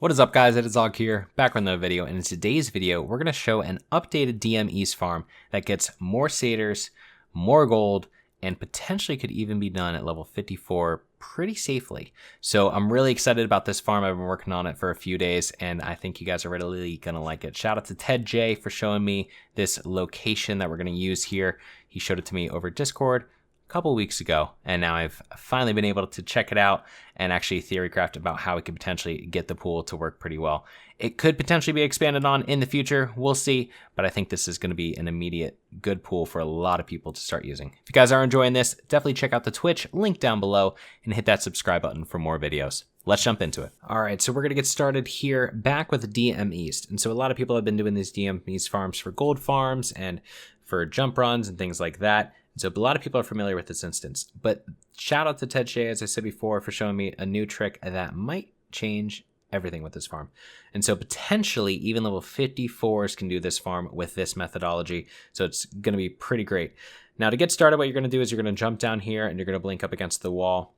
What is up, guys? It is Og here, back with another video, and in today's video, we're going to show an updated DME's farm that gets more satyrs, more gold, and potentially could even be done at level 54 pretty safely. So I'm really excited about this farm. I've been working on it for a few days, and I think you guys are really going to like it. Shout out to Ted J for showing me this location that we're going to use here. He showed it to me over Discord couple weeks ago, and now I've finally been able to check it out and actually theorycraft about how we could potentially get the pool to work pretty well. It could potentially be expanded on in the future, we'll see, but I think this is going to be an immediate good pool for a lot of people to start using. If you guys are enjoying this, definitely check out the Twitch link down below and hit that subscribe button for more videos. Let's jump into it. All right, so we're going to get started here back with DMEs. And so a lot of people have been doing these DMEs farms for gold farms and for jump runs and things like that. So a lot of people are familiar with this instance, but shout out to Ted Shea, as I said before, for showing me a new trick that might change everything with this farm. And so potentially even level 54s can do this farm with this methodology. So it's going to be pretty great. Now to get started, what you're going to do is you're going to jump down here and you're going to blink up against the wall.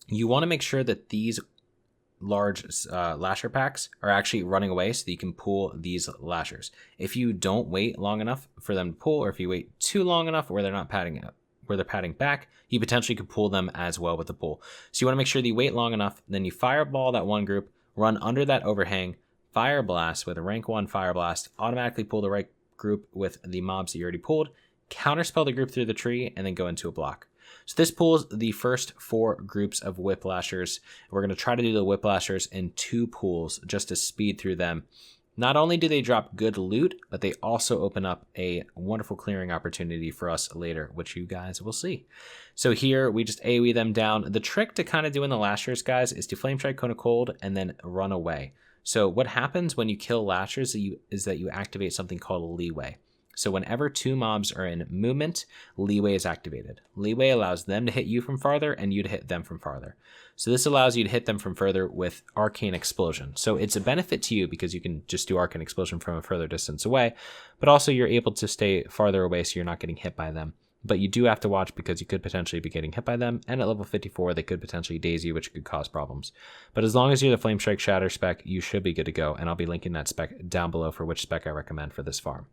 You want to make sure that these large lasher packs are actually running away so that you can pull these lashers. If you don't wait long enough for them to pull, or if you wait too long enough where they're not padding up, where they're padding back, you potentially could pull them as well with the pull. So you want to make sure that you wait long enough, then you fireball that one group, run under that overhang, fire blast with a rank 1 fire blast, automatically pull the right group with the mobs that you already pulled, counterspell the group through the tree, and then go into a block. So this pulls the first 4 groups of whiplashers. We're going to try to do the whiplashers in 2 pools just to speed through them. Not only do they drop good loot, but they also open up a wonderful clearing opportunity for us later, which you guys will see. So here we just AoE them down. The trick to kind of doing the lashers, guys, is to flame strike, cone of cold, and then run away. So what happens when you kill lashers is that you activate something called a leeway. So whenever 2 mobs are in movement, leeway is activated. Leeway allows them to hit you from farther and you to hit them from farther. So this allows you to hit them from further with arcane explosion. So it's a benefit to you because you can just do arcane explosion from a further distance away, but also you're able to stay farther away so you're not getting hit by them. But you do have to watch because you could potentially be getting hit by them, and at level 54 they could potentially daze you, which could cause problems. But as long as you're the Flame Strike Shatter spec, you should be good to go, and I'll be linking that spec down below for which spec I recommend for this farm.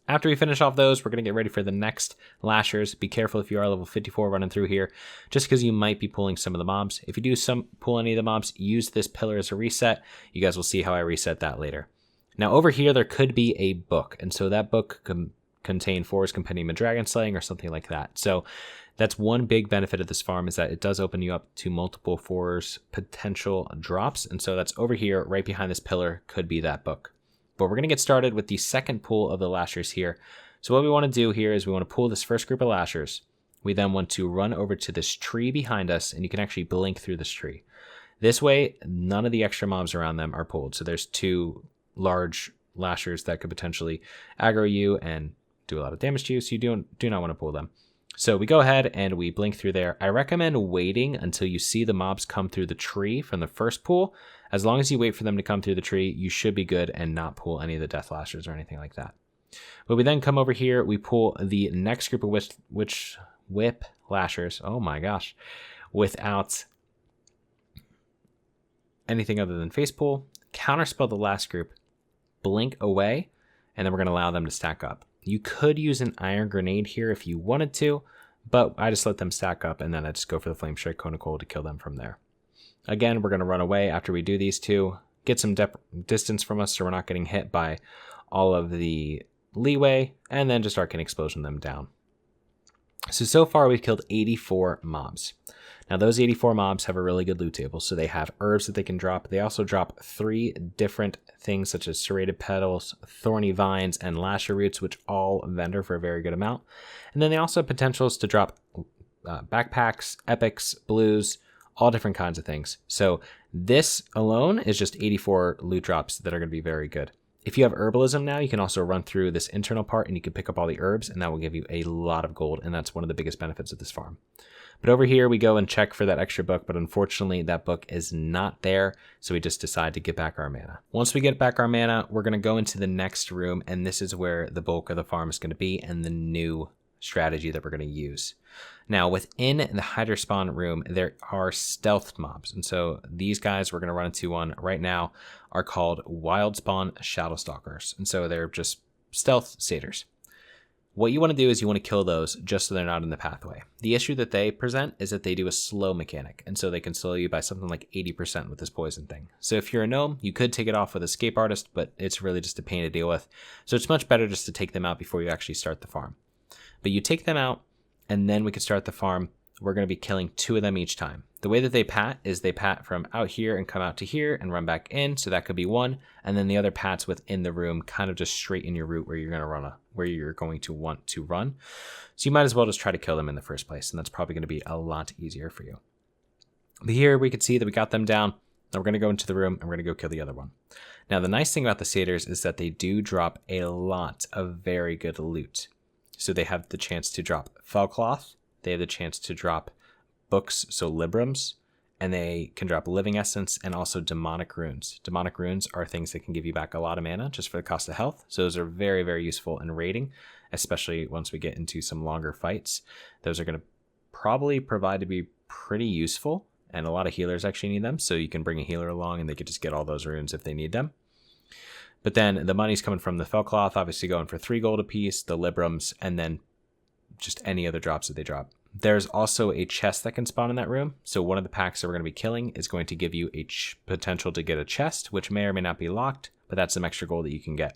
After we finish off those, we're going to get ready for the next lashers. Be careful if you are level 54 running through here, just because you might be pulling some of the mobs. If you do pull any of the mobs, use this pillar as a reset. You guys will see how I reset that later. Now over here, there could be a book, and so that book can contain Forest Compendium of Dragon Slaying or something like that. So that's one big benefit of this farm, is that it does open you up to multiple Forest potential drops, and so that's over here, right behind this pillar, could be that book. But we're going to get started with the second pool of the lashers here. So what we want to do here is we want to pull this first group of lashers. We then want to run over to this tree behind us, and you can actually blink through this tree. This way, none of the extra mobs around them are pulled. So there's 2 large lashers that could potentially aggro you and do a lot of damage to you, so you do not want to pull them. So we go ahead and we blink through there. I recommend waiting until you see the mobs come through the tree from the first pool. As long as you wait for them to come through the tree, you should be good and not pull any of the death lashers or anything like that. But we then come over here, we pull the next group of whip lashers, oh my gosh, without anything other than face pull, counterspell the last group, blink away, and then we're going to allow them to stack up. You could use an iron grenade here if you wanted to, but I just let them stack up, and then I just go for the Flame Strike, Cone of Cold to kill them from there. Again, we're going to run away after we do these 2, get some distance from us so we're not getting hit by all of the leeway, and then just Arcane Explosion them down. So far we've killed 84 mobs. Now those 84 mobs have a really good loot table, so they have herbs that they can drop. They also drop 3 different things such as serrated petals, thorny vines, and lasher roots, which all vendor for a very good amount. And then they also have potentials to drop backpacks, epics, blues, all different kinds of things. So this alone is just 84 loot drops that are going to be very good. If you have herbalism now, you can also run through this internal part and you can pick up all the herbs, and that will give you a lot of gold, and that's one of the biggest benefits of this farm. But over here we go and check for that extra book, but unfortunately that book is not there, so we just decide to get back our mana. Once we get back our mana, we're going to go into the next room, and this is where the bulk of the farm is going to be, and the new strategy that we're going to use. Now, within the Hydra spawn room, there are stealth mobs. And so these guys we're going to run into one right now are called wild spawn shadow stalkers. And so they're just stealth satyrs. What you want to do is you want to kill those just so they're not in the pathway. The issue that they present is that they do a slow mechanic, and so they can slow you by something like 80% with this poison thing. So if you're a gnome, you could take it off with Escape Artist, but it's really just a pain to deal with. So it's much better just to take them out before you actually start the farm. But you take them out, and then we can start the farm. We're going to be killing 2 of them each time. The way that they pat is they pat from out here and come out to here and run back in. So that could be one. And then the other pats within the room, kind of just straight in your route where you're going to want to run. So you might as well just try to kill them in the first place. And that's probably going to be a lot easier for you. But here we can see that we got them down. Now we're going to go into the room and we're going to go kill the other one. Now the nice thing about the satyrs is that they do drop a lot of very good loot. So they have the chance to drop fell cloth. They have the chance to drop books, so librams, and they can drop living essence and also demonic runes. Demonic runes are things that can give you back a lot of mana just for the cost of health. So those are very, very useful in raiding, especially once we get into some longer fights. Those are going to probably provide to be pretty useful, and a lot of healers actually need them. So you can bring a healer along and they could just get all those runes if they need them. But then the money's coming from the fell cloth, obviously going for 3 gold a piece, the librams, and then just any other drops that they drop. There's also a chest that can spawn in that room. So one of the packs that we're going to be killing is going to give you a potential to get a chest, which may or may not be locked, but that's some extra gold that you can get.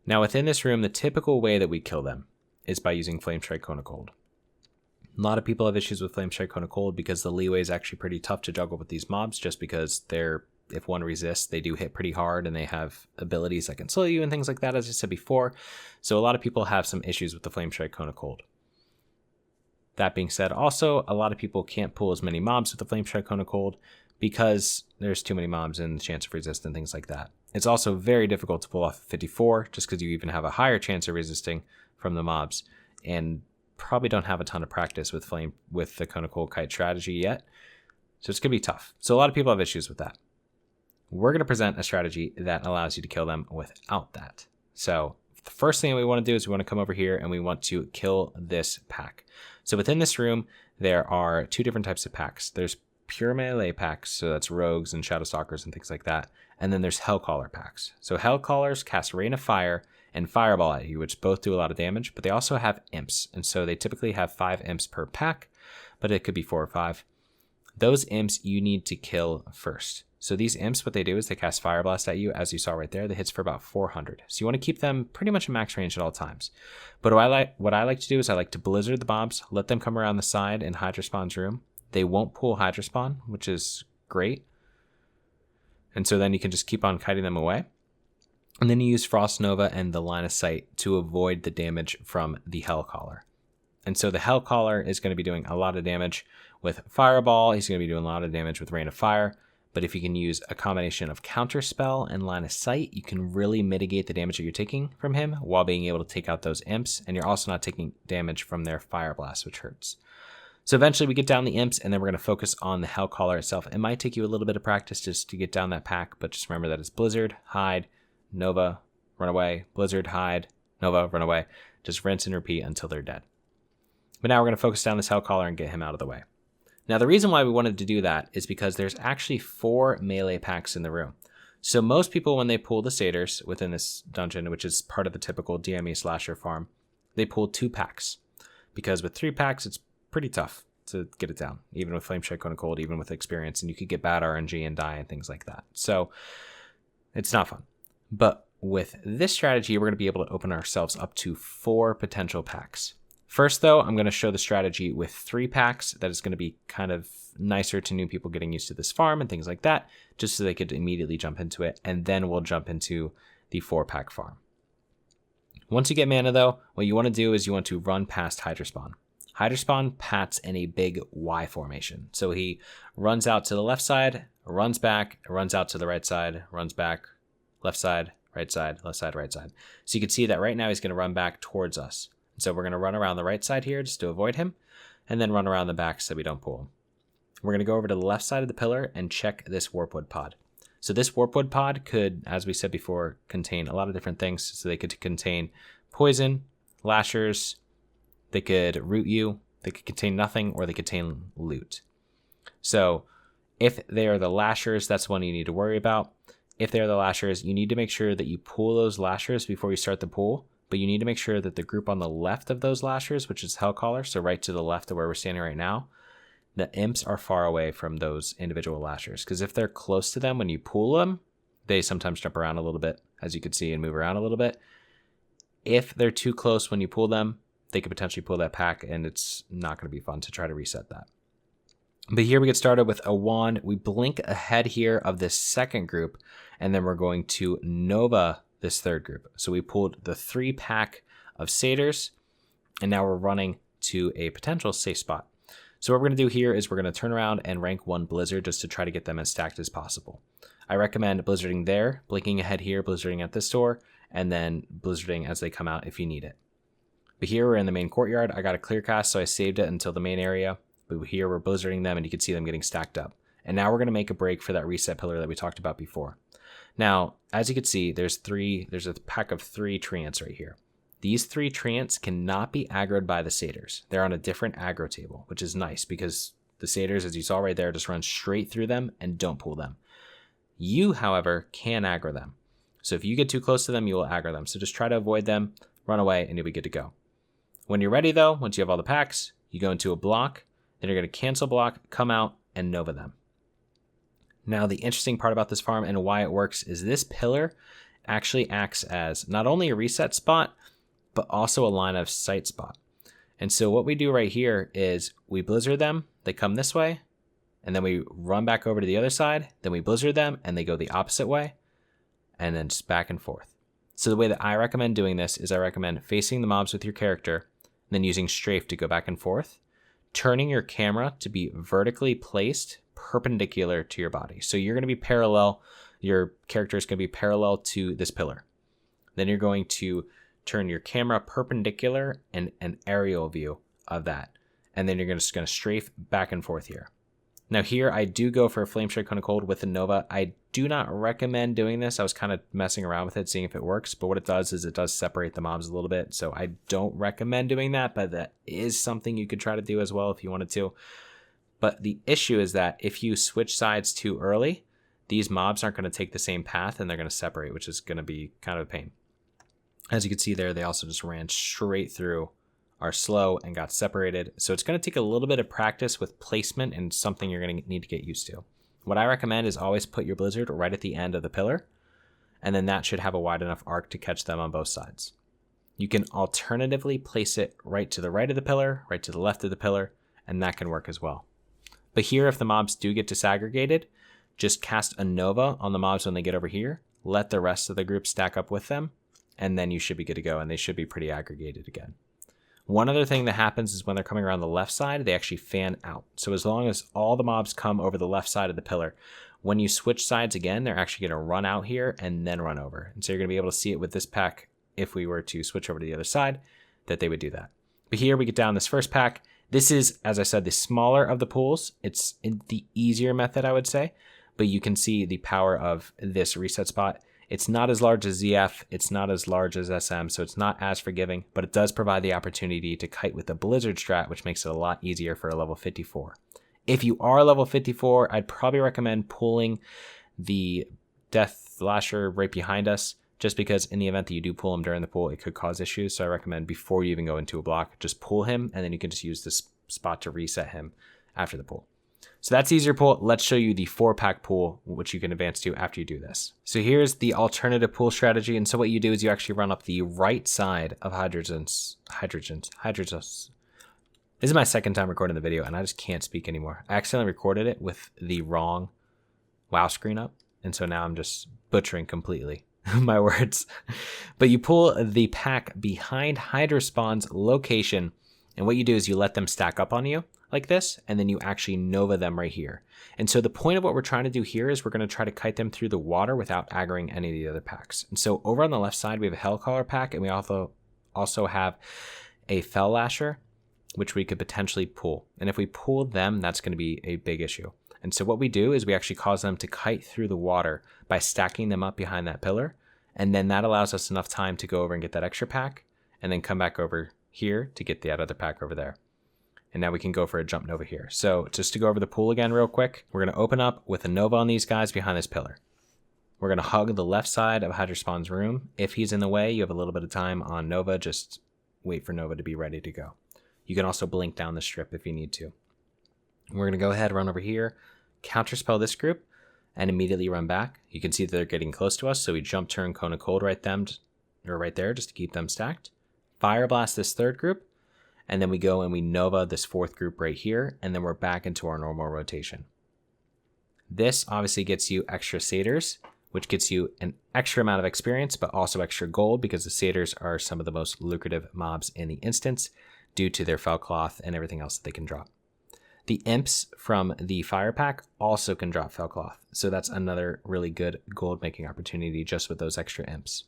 Now within this room, the typical way that we kill them is by using Flame Strike Cone of Cold. A lot of people have issues with Flame Strike Cone of Cold because the leeway is actually pretty tough to juggle with these mobs, just because if one resists, they do hit pretty hard and they have abilities that can slow you and things like that, as I said before. So a lot of people have some issues with the Flame Strike Cone of Cold. That being said, also, a lot of people can't pull as many mobs with the Flame Strike Cone of Cold because there's too many mobs and the chance of resist and things like that. It's also very difficult to pull off 54 just because you even have a higher chance of resisting from the mobs and probably don't have a ton of practice with the Cone of Cold kite strategy yet. So it's going to be tough. So a lot of people have issues with that. We're going to present a strategy that allows you to kill them without that. So the first thing we want to do is we want to come over here and we want to kill this pack. So within this room, there are 2 different types of packs. There's pure melee packs, so that's rogues and shadow stalkers and things like that. And then there's Hellcaller packs. So Hellcallers cast Rain of Fire and Fireball at you, which both do a lot of damage, but they also have imps. And so they typically have 5 imps per pack, but it could be 4 or 5. Those imps you need to kill first. So these imps, what they do is they cast Fire Blast at you, as you saw right there. That hits for about 400. So you want to keep them pretty much in max range at all times. But what I like to do is I like to Blizzard the mobs, let them come around the side in Hydra Spawn's room. They won't pull Hydra Spawn, which is great. And so then you can just keep on kiting them away. And then you use Frost Nova and the Line of Sight to avoid the damage from the Hellcaller. And so the Hellcaller is going to be doing a lot of damage with Fireball. He's going to be doing a lot of damage with Rain of Fire. But if you can use a combination of Counterspell and Line of Sight, you can really mitigate the damage that you're taking from him while being able to take out those imps. And you're also not taking damage from their Fire Blast, which hurts. So eventually we get down the imps, and then we're going to focus on the Hellcaller itself. It might take you a little bit of practice just to get down that pack, but just remember that it's Blizzard, hide, Nova, run away, Blizzard, hide, Nova, run away. Just rinse and repeat until they're dead. But now we're going to focus down this Hellcaller and get him out of the way. Now, the reason why we wanted to do that is because there's actually 4 melee packs in the room. So most people, when they pull the satyrs within this dungeon, which is part of the typical DME slasher farm, they pull 2 packs. Because with 3 packs, it's pretty tough to get it down, even with Flame Strike Cone of Cold, even with experience, and you could get bad RNG and die and things like that. So it's not fun. But with this strategy, we're going to be able to open ourselves up to 4 potential packs. First, though, I'm going to show the strategy with 3 packs that is going to be kind of nicer to new people getting used to this farm and things like that, just so they could immediately jump into it. And then we'll jump into the 4-pack farm. Once you get mana, though, what you want to do is you want to run past Hydra Spawn. Hydra Spawn pats in a big Y formation. So he runs out to the left side, runs back, runs out to the right side, runs back, left side, right side, left side, right side. So you can see that right now he's going to run back towards us. So we're going to run around the right side here just to avoid him, and then run around the back so we don't pull him. We're going to go over to the left side of the pillar and check this Warpwood pod. So this Warpwood pod could, as we said before, contain a lot of different things. So they could contain poison, lashers, they could root you, they could contain nothing, or they contain loot. So if they are the lashers, that's one you need to worry about. If they're the lashers, you need to make sure that you pull those lashers before you start the pull, but you need to make sure that the group on the left of those lashers, which is Hellcaller, so right to the left of where we're standing right now, the imps are far away from those individual lashers, because if they're close to them when you pull them, they sometimes jump around a little bit, as you can see, and move around a little bit. If they're too close when you pull them, they could potentially pull that pack, and it's not going to be fun to try to reset that. But here we get started with a wand. We blink ahead here of this second group, and then we're going to Nova this third group. So we pulled the 3-pack of satyrs, and now we're running to a potential safe spot. So what we're going to do here is we're going to turn around and rank 1 Blizzard just to try to get them as stacked as possible. I recommend blizzarding there, blinking ahead here, blizzarding at this door, and then blizzarding as they come out if you need it. But here we're in the main courtyard. I got a clear cast, so I saved it until the main area. But here we're blizzarding them, and you can see them getting stacked up. And now we're going to make a break for that reset pillar that we talked about before. Now, as you can see, there's a pack of 3 treants right here. These 3 treants cannot be aggroed by the satyrs. They're on a different aggro table, which is nice because the satyrs, as you saw right there, just run straight through them and don't pull them. You, however, can aggro them. So if you get too close to them, you will aggro them. So just try to avoid them, run away, and you'll be good to go. When you're ready, though, once you have all the packs, you go into a block. Then you're going to cancel block, come out, and Nova them. Now, the interesting part about this farm and why it works is this pillar actually acts as not only a reset spot, but also a line of sight spot. And so what we do right here is we blizzard them, they come this way, and then we run back over to the other side, then we blizzard them, and they go the opposite way, and then just back and forth. So the way that I recommend doing this is I recommend facing the mobs with your character, and then using strafe to go back and forth, turning your camera to be vertically placed perpendicular to your body. So you're going to be parallel, your character is going to be parallel to this pillar. Then you're going to turn your camera perpendicular and an aerial view of that. And then you're just going to strafe back and forth here. Now here I do go for a Flame Strike Cone of Cold with the Nova. I do not recommend doing this. I was kind of messing around with it, seeing if it works, but what it does is it does separate the mobs a little bit. So I don't recommend doing that, but that is something you could try to do as well if you wanted to. But the issue is that if you switch sides too early, these mobs aren't going to take the same path and they're going to separate, which is going to be kind of a pain. As you can see there, they also just ran straight through are slow and got separated. So it's going to take a little bit of practice with placement and something you're going to need to get used to. What I recommend is always put your blizzard right at the end of the pillar, and then that should have a wide enough arc to catch them on both sides. You can alternatively place it right to the right of the pillar, right to the left of the pillar, and that can work as well. But here, if the mobs do get disaggregated, just cast a Nova on the mobs when they get over here, let the rest of the group stack up with them, and then you should be good to go, and they should be pretty aggregated again. One other thing that happens is when they're coming around the left side, they actually fan out. So as long as all the mobs come over the left side of the pillar, when you switch sides again, they're actually going to run out here and then run over. And so you're going to be able to see it with this pack if we were to switch over to the other side, that they would do that. But here we get down this first pack. This is, as I said, the smaller of the pools. It's the easier method, I would say. But you can see the power of this reset spot. It's not as large as ZF, it's not as large as SM, so it's not as forgiving, but it does provide the opportunity to kite with the Blizzard strat, which makes it a lot easier for a level 54. If you are level 54, I'd probably recommend pulling the Death Lasher right behind us, just because in the event that you do pull him during the pull, it could cause issues. So I recommend before you even go into a block, just pull him, and then you can just use this spot to reset him after the pull. So that's easier pull. Let's show you the 4-pack pool, which you can advance to after you do this. So here's the alternative pool strategy. And so what you do is you actually run up the right side of hydrogens. This is my second time recording the video, and I just can't speak anymore. I accidentally recorded it with the wrong WoW screen up. And so now I'm just butchering completely my words. But you pull the pack behind Hydra Spawn's location. And what you do is you let them stack up on you like this, and then you actually Nova them right here. And so the point of what we're trying to do here is we're going to try to kite them through the water without aggroing any of the other packs. And so over on the left side, we have a Hellcaller pack, and we also have a Fell Lasher, which we could potentially pull. And if we pull them, that's going to be a big issue. And so what we do is we actually cause them to kite through the water by stacking them up behind that pillar. And then that allows us enough time to go over and get that extra pack, and then come back over here to get that other pack over there. And now we can go for a jump Nova here. So just to go over the pool again real quick, we're going to open up with a Nova on these guys behind this pillar. We're going to hug the left side of Hydrospawn's room. If he's in the way, you have a little bit of time on Nova. Just wait for Nova to be ready to go. You can also blink down the strip if you need to. We're going to go ahead, run over here, counterspell this group, and immediately run back. You can see that they're getting close to us, so we jump turn Cone of Cold right there just to keep them stacked. Fire Blast this third group, and then we go and we Nova this fourth group right here, and then we're back into our normal rotation. This obviously gets you extra satyrs, which gets you an extra amount of experience, but also extra gold, because the satyrs are some of the most lucrative mobs in the instance due to their fell cloth and everything else that they can drop. The imps from the fire pack also can drop fell cloth, so that's another really good gold making opportunity just with those extra imps.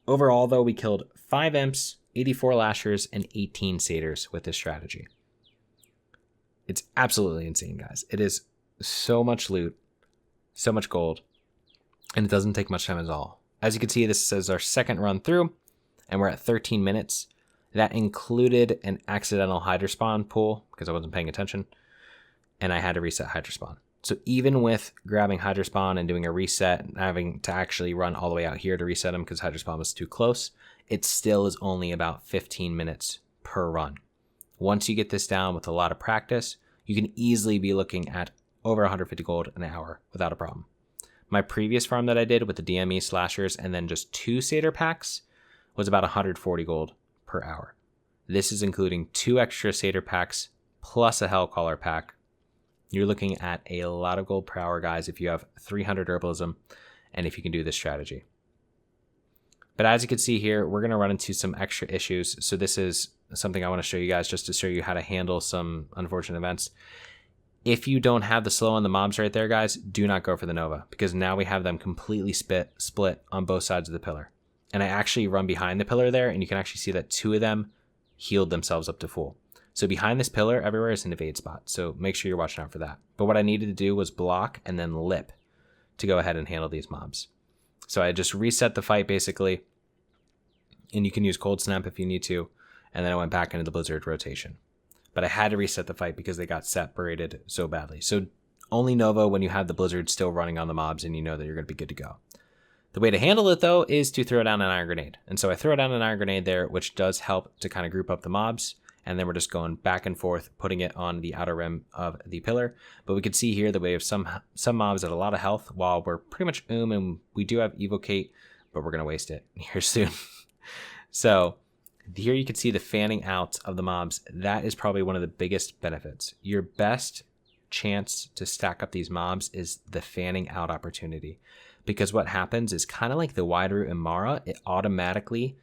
Overall, though, we killed 5 imps, 84 lashers, and 18 satyrs with this strategy. It's absolutely insane, guys. It is so much loot, so much gold, and it doesn't take much time at all. As you can see, this is our second run through, and we're at 13 minutes. That included an accidental Hydrospawn pull because I wasn't paying attention, and I had to reset Hydrospawn. So even with grabbing Hydrospawn and doing a reset and having to actually run all the way out here to reset him because Hydrospawn was too close, it still is only about 15 minutes per run. Once you get this down with a lot of practice, you can easily be looking at over 150 gold an hour without a problem. My previous farm that I did with the DME slashers and then just 2 satyr packs was about 140 gold per hour. This is including 2 extra satyr packs plus a Hellcaller pack. You're looking at a lot of gold per hour, guys, if you have 300 herbalism and if you can do this strategy. But as you can see here, we're going to run into some extra issues. So this is something I want to show you guys just to show you how to handle some unfortunate events. If you don't have the slow on the mobs right there, guys, do not go for the Nova, because now we have them completely split on both sides of the pillar. And I actually run behind the pillar there, and you can actually see that 2 of them healed themselves up to full. So behind this pillar, everywhere is an evade spot. So make sure you're watching out for that. But what I needed to do was block and then lip to go ahead and handle these mobs. So I just reset the fight basically, and you can use Cold Snap if you need to. And then I went back into the Blizzard rotation. But I had to reset the fight because they got separated so badly. So only Nova when you have the Blizzard still running on the mobs and you know that you're going to be good to go. The way to handle it, though, is to throw down an Iron Grenade. And so I throw down an Iron Grenade there, which does help to kind of group up the mobs. And then we're just going back and forth, putting it on the outer rim of the pillar. But we can see here that we have some mobs at a lot of health, while we're pretty much and we do have Evocate, but we're going to waste it here soon. So here you can see the fanning out of the mobs. That is probably one of the biggest benefits. Your best chance to stack up these mobs is the fanning out opportunity. Because what happens is kind of like the wide route in Mara, it automatically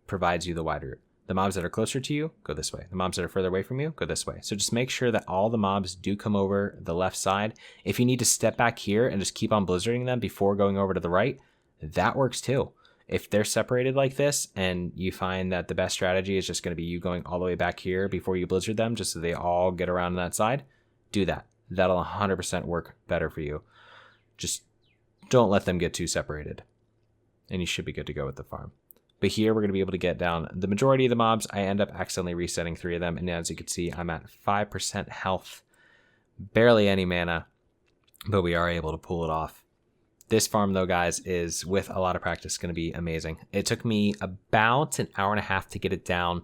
provides you the wide route. The mobs that are closer to you, go this way. The mobs that are further away from you, go this way. So just make sure that all the mobs do come over the left side. If you need to step back here and just keep on blizzarding them before going over to the right, that works too. If they're separated like this and you find that the best strategy is just going to be you going all the way back here before you blizzard them just so they all get around that side, do that. That'll 100% work better for you. Just don't let them get too separated, and you should be good to go with the farm. But here we're going to be able to get down the majority of the mobs. I end up accidentally resetting 3 of them, and as you can see, I'm at 5% health, barely any mana, but we are able to pull it off. This farm, though, guys, is with a lot of practice going to be amazing. It took me about an hour and a half to get it down,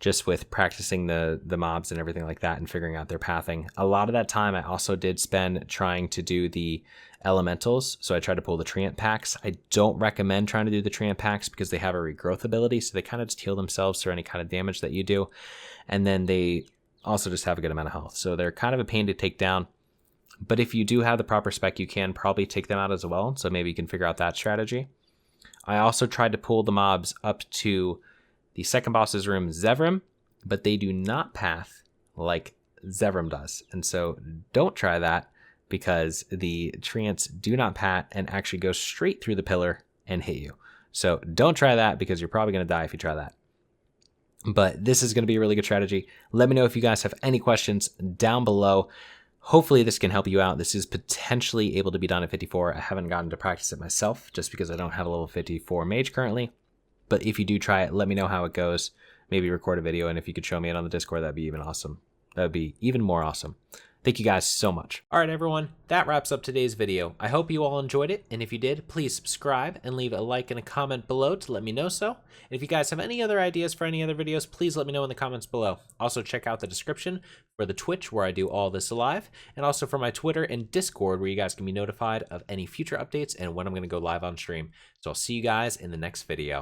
just with practicing the mobs and everything like that and figuring out their pathing. A lot of that time I also did spend trying to do the elementals. So I tried to pull the treant packs. I don't recommend trying to do the treant packs because they have a regrowth ability. So they kind of just heal themselves through any kind of damage that you do. And then they also just have a good amount of health. So they're kind of a pain to take down. But if you do have the proper spec, you can probably take them out as well. So maybe you can figure out that strategy. I also tried to pull the mobs up to the second boss's room, Zevrim, but they do not path like Zevrim does. And so don't try that, because the treants do not pat and actually go straight through the pillar and hit you. So don't try that, because you're probably going to die if you try that. But this is going to be a really good strategy. Let me know if you guys have any questions down below. Hopefully this can help you out. This is potentially able to be done at 54. I haven't gotten to practice it myself just because I don't have a level 54 mage currently. But if you do try it, let me know how it goes. maybe record a video, and if you could show me it on the Discord, that'd be even awesome. That would be even more awesome. Thank you guys so much. All right, everyone, that wraps up today's video. I hope you all enjoyed it, and if you did, please subscribe and leave a like and a comment below to let me know so. And if you guys have any other ideas for any other videos, please let me know in the comments below. Also, check out the description for the Twitch where I do all this live, and also for my Twitter and Discord where you guys can be notified of any future updates and when I'm going to go live on stream. So I'll see you guys in the next video.